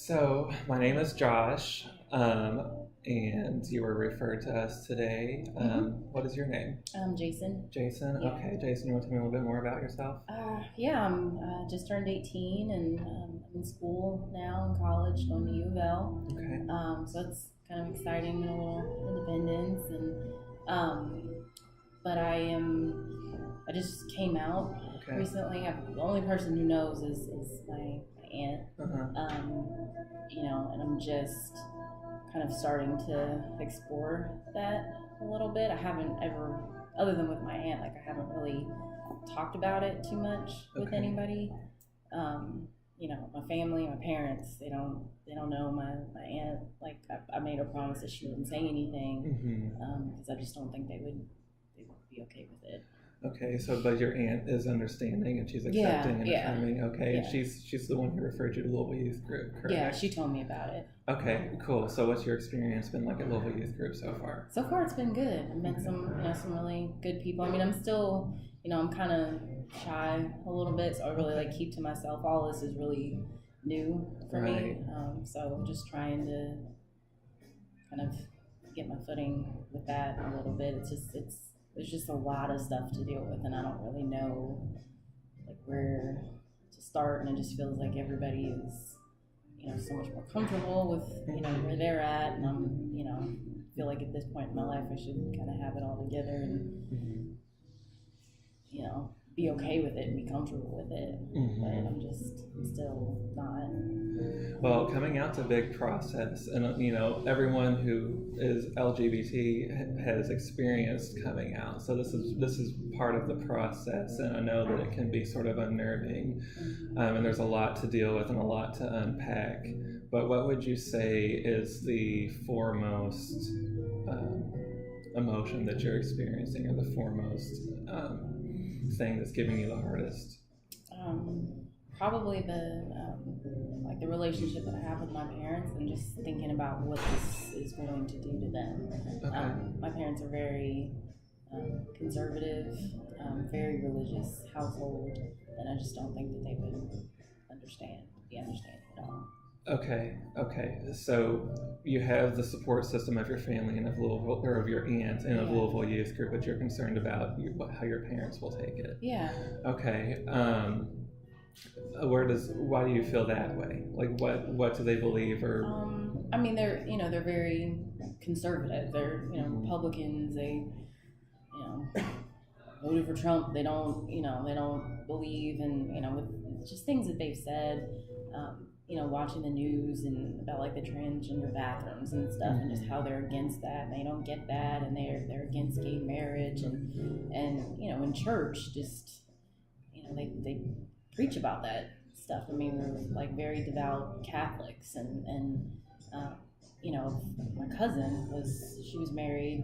So, my name is Josh, and you were referred to us today. What is your name? Jason. Jason? Yeah. Okay, Jason, you want to tell me a little bit more about yourself? Yeah, I'm just turned 18 and I'm in school now in college, going to U of L. Okay, So it's kind of exciting and a little independence. But I just came out okay. recently. The only person who knows is my aunt. Uh-huh. And I'm just kind of starting to explore that a little bit. I haven't ever, other than with my aunt, like I haven't really talked about it too much with Okay. anybody. My family, my parents, they don't know my aunt. Like I made her promise that she wouldn't say anything because I just don't think they would be okay with it. Okay, so but your aunt is understanding and she's Yeah, accepting and yeah, affirming. Okay, and yeah. she's the one who referred you to Louisville Youth Group, correct? Yeah, she told me about it. Okay, cool. So what's your experience been like at Louisville Youth Group so far? So far, it's been good. I've met some really good people. I mean, I'm still, I'm kind of shy a little bit, so I really like keep to myself. All this is really new for me. Right. So just trying to kind of get my footing with that a little bit. There's just a lot of stuff to deal with, and I don't really know like where to start. And it just feels like everybody is, so much more comfortable with where they're at, and I'm, feel like at this point in my life I should kind of have it all together and be okay with it and be comfortable with it. But I'm just still not. Well, coming out's a big process, and everyone who is LGBT has experienced coming out. So this is part of the process, and I know that it can be sort of unnerving, and there's a lot to deal with and a lot to unpack. But what would you say is the foremost emotion that you're experiencing, or the foremost thing that's giving you the hardest? Probably the relationship that I have with my parents, and just thinking about what this is going to do to them. Okay. My parents are very conservative, very religious household, and I just don't think that they would be understanding at all. Okay. So you have the support system of your family and of Louisville, or of your aunt and of Yeah. Louisville Youth Group, but you're concerned about how your parents will take it. Yeah. Okay. Why do you feel that way? Like what do they believe, or? I mean, they're very conservative. They're Republicans. They voted for Trump. They don't believe in with just things that they've said. Watching the news and about like the transgender bathrooms and stuff, and just how they're against that, and they don't get that, and they're against gay marriage, and in church, just they preach about that stuff. I mean, we're like very devout Catholics, and my cousin was married.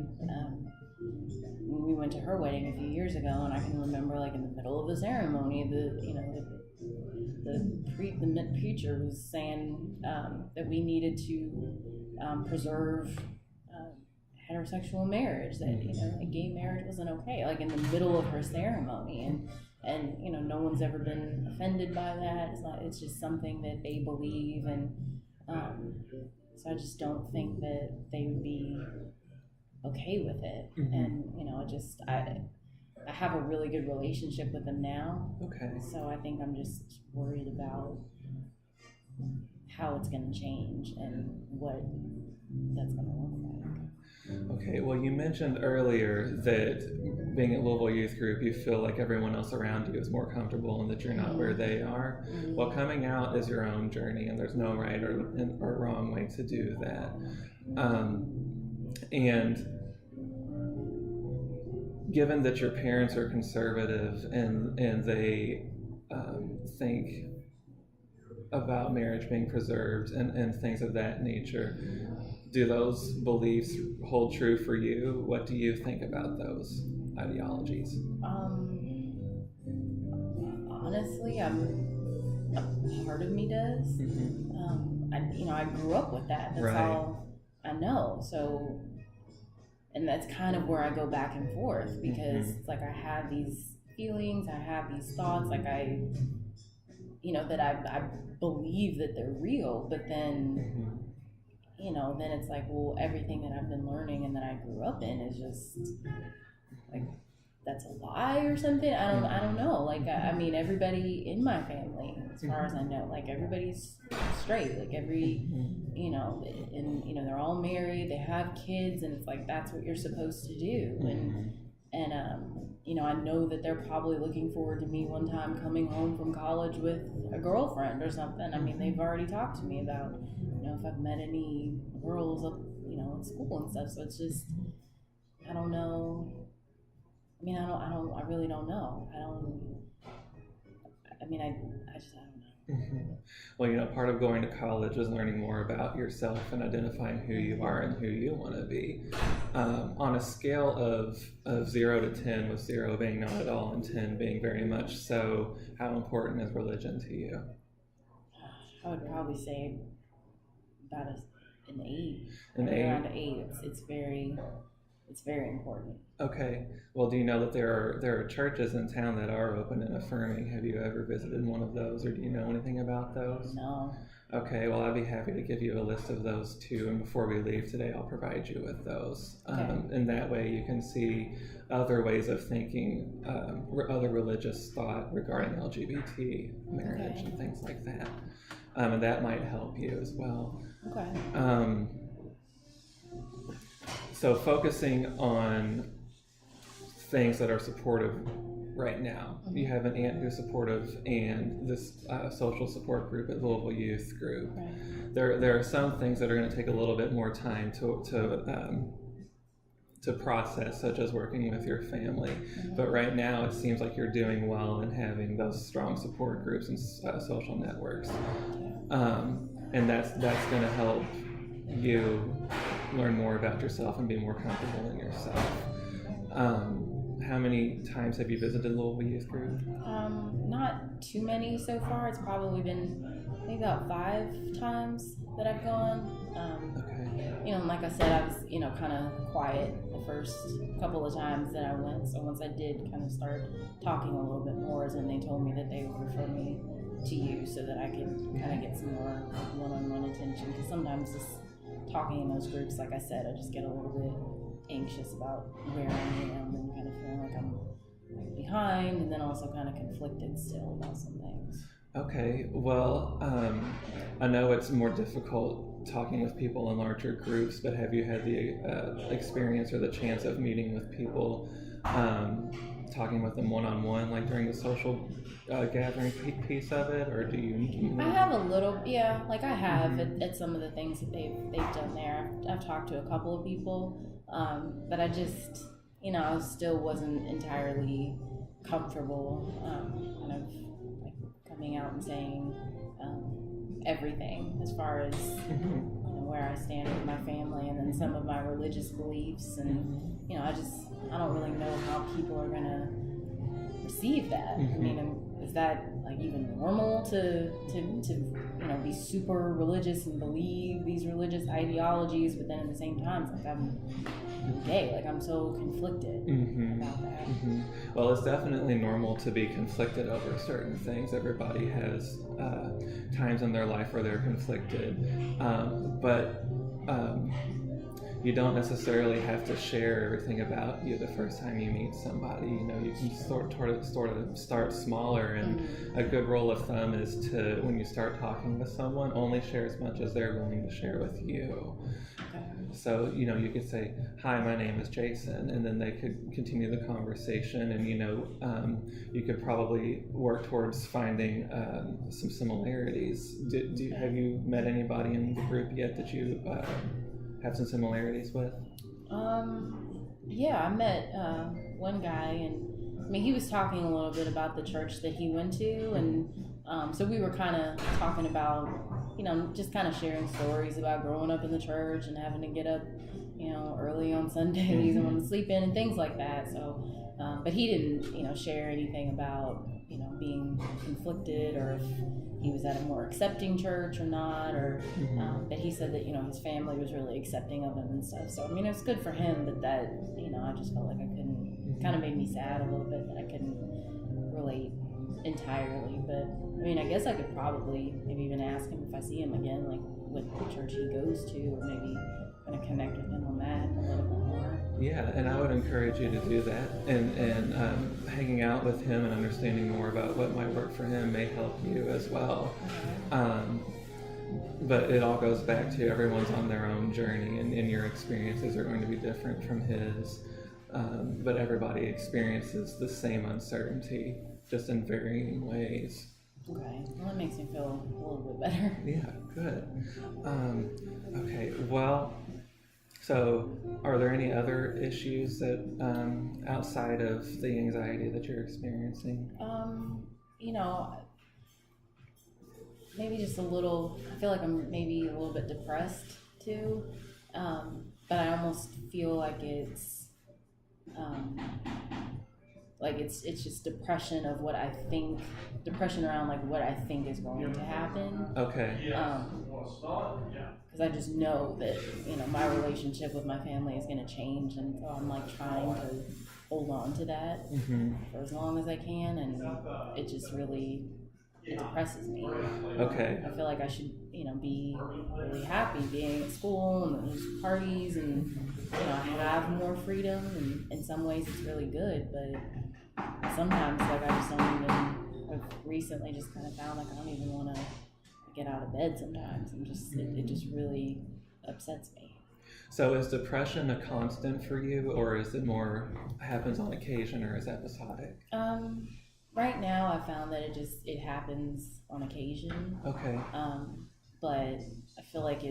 When we went to her wedding a few years ago, and I can remember like in the middle of the ceremony, the preacher was saying that we needed to preserve heterosexual marriage, that like gay marriage wasn't okay, like in the middle of her ceremony, and no one's ever been offended by that. It's just something that they believe, and so I just don't think that they would be okay with it. And I have a really good relationship with them now. Okay. So I think I'm just worried about how it's going to change and what that's going to look like. Okay, well, you mentioned earlier that being at Louisville Youth Group, you feel like everyone else around you is more comfortable and that you're not where they are. Well, coming out is your own journey, and there's no right or wrong way to do that. And given that your parents are conservative and they think about marriage being preserved and things of that nature, do those beliefs hold true for you? What do you think about those ideologies? Honestly, a part of me does. I grew up with that. That's Right. all I know. So, and that's kind of where I go back and forth, because it's like I have these feelings, I have these thoughts, like that I believe that they're real, but then, then it's like, well, everything that I've been learning and that I grew up in is just like, that's a lie or something. I don't know. Like, I mean, everybody in my family, as far as I know, like everybody's straight, like and they're all married, they have kids, and it's like, that's what you're supposed to do. And I know that they're probably looking forward to me one time coming home from college with a girlfriend or something. I mean, they've already talked to me about, if I've met any girls up, in school and stuff. So it's just, I don't know. I mean, I really don't know. I just don't know. Well, part of going to college is learning more about yourself and identifying who you are and who you want to be. On a scale of 0 to 10, with 0 being not at all and 10 being very much so, how important is religion to you? I would probably say about an 8. Around 8. It's very important. Okay. Well, do you know that there are churches in town that are open and affirming? Have you ever visited one of those, or do you know anything about those? No. Okay. Well, I'd be happy to give you a list of those too, and before we leave today, I'll provide you with those. Okay. And that way you can see other ways of thinking, other religious thought regarding LGBT marriage and things like that. And that might help you as well. Okay. So focusing on things that are supportive right now. You have an aunt who's supportive, and this social support group at Louisville Youth Group. Right. There are some things that are going to take a little bit more time to process, such as working with your family. But right now, it seems like you're doing well in having those strong support groups and social networks, and that's going to help you learn more about yourself and be more comfortable in yourself. How many times have you visited Louisville Youth Group? Not too many so far. It's probably been maybe about 5 times that I've gone. Okay. Like I said, I was, kind of quiet the first couple of times that I went. So once I did kind of start talking a little bit more, is when they told me that they would refer me to you so that I could kind of get some more one-on-one attention. Because sometimes just talking in those groups, like I said, I just get a little bit anxious about where I am and kind of feeling like I'm behind, and then also kind of conflicted still about some things. Okay, well, I know it's more difficult talking with people in larger groups, but have you had the experience or the chance of meeting with people, talking with them one-on-one, like during the social gathering piece of it, or do you? I have a little, yeah, like I have at some of the things that they've done there. I've talked to a couple of people, but I just, I still wasn't entirely comfortable, kind of like coming out and saying everything as far as where I stand with my family, and then some of my religious beliefs, and I don't really know how people are gonna receive that. I mean, is that like even normal to be super religious and believe these religious ideologies, but then at the same time it's like I'm gay, like I'm so conflicted about that. Well, it's definitely normal to be conflicted over certain things. Everybody has times in their life where they're conflicted, but you don't necessarily have to share everything about you the first time you meet somebody. You can sort of start smaller, and a good rule of thumb is to, when you start talking with someone, only share as much as they're willing to share with you. So, you could say, "Hi, my name is Jason," and then they could continue the conversation, and, you could probably work towards finding some similarities. Have you met anybody in the group yet that you have some similarities with? Yeah, I met one guy, and I mean, he was talking a little bit about the church that he went to, and so we were kind of talking about, just kind of sharing stories about growing up in the church and having to get up, early on Sundays and want to sleep in and things like that. So, but he didn't, share anything about, being conflicted, or if he was at a more accepting church or not, or but he said that, his family was really accepting of him and stuff. So, I mean, it was good for him, but that, I just felt like I couldn't, kind of made me sad a little bit that I couldn't relate entirely. But I mean, I guess I could probably maybe even ask him if I see him again, like what church he goes to, or maybe kind of connect with him on that a little bit more. Yeah, and I would encourage you to do that, and hanging out with him and understanding more about what might work for him may help you as well. But it all goes back to everyone's on their own journey, and your experiences are going to be different from his. But everybody experiences the same uncertainty, just in varying ways. Okay, well, that makes me feel a little bit better. Yeah, good. Okay, well, so are there any other issues that outside of the anxiety that you're experiencing? You know, maybe just a little. I feel like I'm maybe a little bit depressed too, but I almost feel like it's just depression of what I think, depression around like what I think is going to happen. Okay. Because I just know that, you know, my relationship with my family is going to change, and so I'm like trying to hold on to that for as long as I can, and it just really, it depresses me. Okay. I feel like I should, you know, be really happy being at school and there's parties, and, you know, I have more freedom, and in some ways it's really good, but sometimes like I just don't even, I've recently just kind of found like I don't even want to get out of bed sometimes. I'm just, it just really upsets me. So is depression a constant for you, or is it more happens on occasion, or is episodic? Right now I found that it happens on occasion. Okay. But I feel like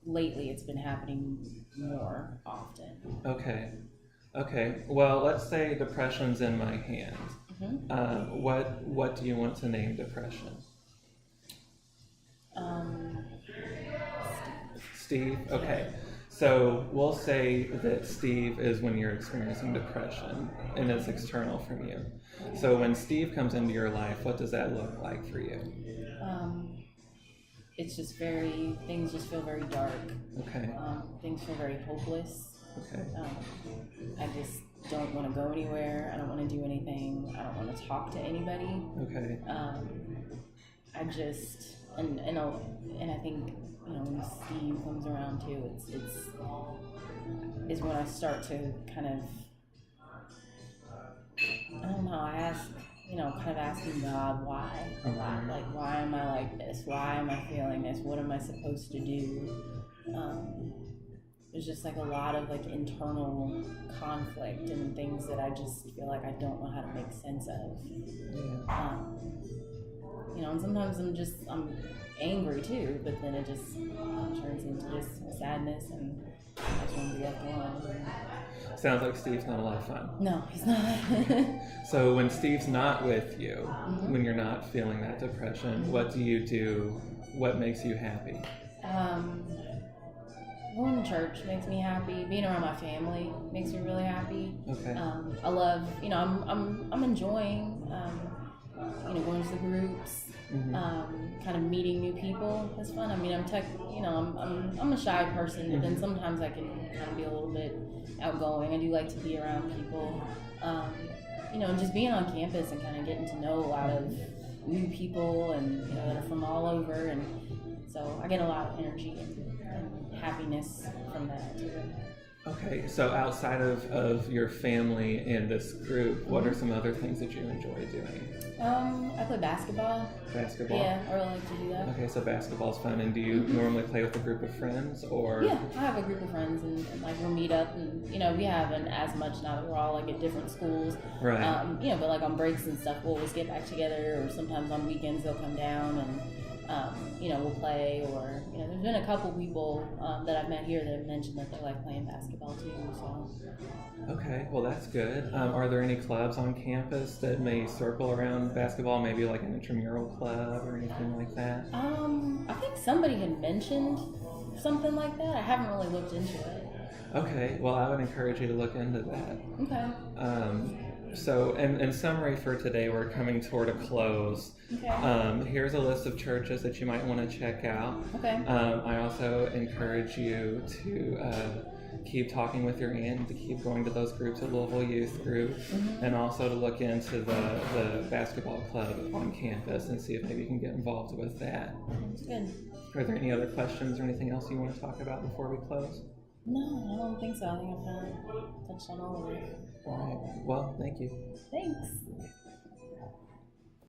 lately it's been happening more often. Okay. Well, let's say depression's in my hands. What do you want to name depression? Steve? Okay. So we'll say that Steve is when you're experiencing depression and it's external from you. So when Steve comes into your life, what does that look like for you? It's just things just feel very dark. Okay. Things feel very hopeless. Okay. I just don't want to go anywhere. I don't want to do anything. I don't want to talk to anybody. Okay. I just, and I think, you know, when Steve comes around too, it's when I start to kind of, I don't know, I ask, you know, kind of asking God why a lot. Like, why am I like this? Why am I feeling this? What am I supposed to do? There's just like a lot of like internal conflict and things that I just feel like I don't know how to make sense of. Yeah. You know, and sometimes I'm angry too, but then it just turns into just sadness, and I just want to be left alone. Sounds like Steve's not a lot of fun. No, he's not. So when Steve's not with you, when you're not feeling that depression, what do you do? What makes you happy? Going to church makes me happy. Being around my family makes me really happy. Okay. I love, you know, I'm enjoying, you know, going to the groups, kind of meeting new people. That's fun. I mean, I'm a shy person, but then sometimes I can kind of be a little bit outgoing. I do like to be around people, you know, and just being on campus and kind of getting to know a lot of new people, and, you know, that are from all over, and so I get a lot of energy and happiness from that too. Okay, so outside of your family and this group, what are some other things that you enjoy doing? I play basketball. Basketball? Yeah, I really like to do that. Okay, so basketball's fun. And do you normally play with a group of friends, or? Yeah, I have a group of friends, and like we'll meet up, and, you know, we haven't as much now that we're all like at different schools. Right. You know, but like on breaks and stuff, we'll always get back together, or sometimes on weekends they'll come down and, you know, we'll play, or, you know, there's been a couple people that I've met here that have mentioned that they like playing basketball too, so. Okay, well that's good. Are there any clubs on campus that may circle around basketball, maybe like an intramural club or anything like that? I think somebody had mentioned something like that. I haven't really looked into it. Okay, well I would encourage you to look into that. Okay. So, in summary for today, we're coming toward a close. Okay. Here's a list of churches that you might want to check out. Okay. I also encourage you to keep talking with your aunt, to keep going to those groups at Louisville Youth Group, and also to look into the basketball club on campus and see if maybe you can get involved with that. That's good. Are there any other questions or anything else you want to talk about before we close? No, I don't think so. I think I've kind of touched on all of it. All right. Well, thank you. Thanks.